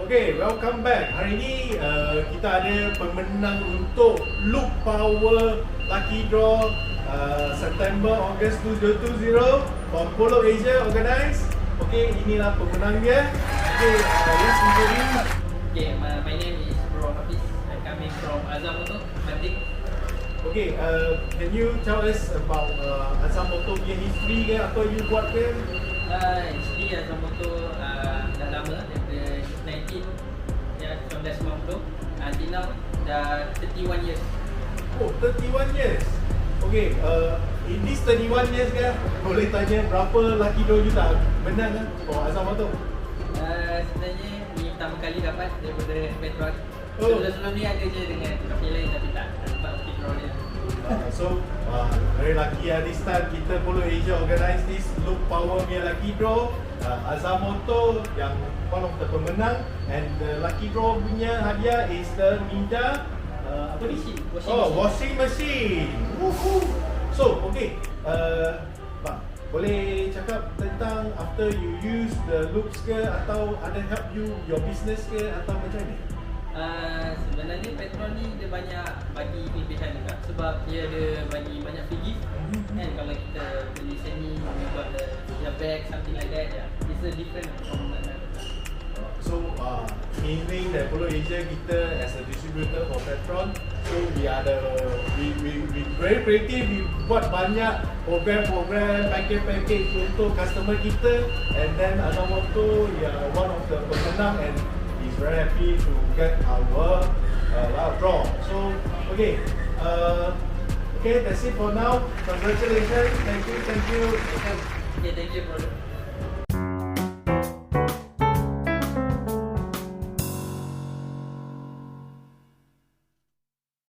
Okay, welcome back. Hari ini kita ada pemenang untuk Lube Power Lucky Draw September-August 2020 from Prolube Asia organized. Okay, inilah pemenang dia. Okay, let's introduce. Okay, my name is LubeHappy. I'm coming from AZAM MOTOR. Okay, can you tell us about AZAM MOTOR punya history ke? Apa you buat ke? Actually, AZAM MOTOR dah lama, daripada 19, ya, 1990 until now, dah 31 years. Oh, 31 years. Okay, in this 31 years kan, boleh tanya berapa lucky draw you tak menang kan for AZAM MOTOR? Sebenarnya ni pertama kali dapat daripada petrol. Oh. Sebelum ni ada je dengan company lain tapi tak dapat lucky draw dia. So, very lucky this time kita Prolube Asia organize this Lube Power punya lucky draw. AZAM MOTOR yang one of the pemenang, and the lucky draw punya hadiah is the Midea apa ni? Washing machine. Woohoo. So, okay. Pak, boleh cakap tentang after you use the lubes ke, atau ada help you your business ke, atau macam ni? Sebenarnya petrol ni dia banyak bagi kelebihan juga, sebab dia ada bagi banyak free gift. Kan kalau kita beli seni, we got the bag, something like that, yeah. It's a different from another. So, meaning that Prolube Asia kita as a distributor for petrol, so we very creative. We buat banyak program-program, package untuk customer kita, and then AZAM MOTOR one of the pemenang, and he's very happy to get our draw. So, okay, that's it for now. Congratulations, thank you. Okay, thank you, brother.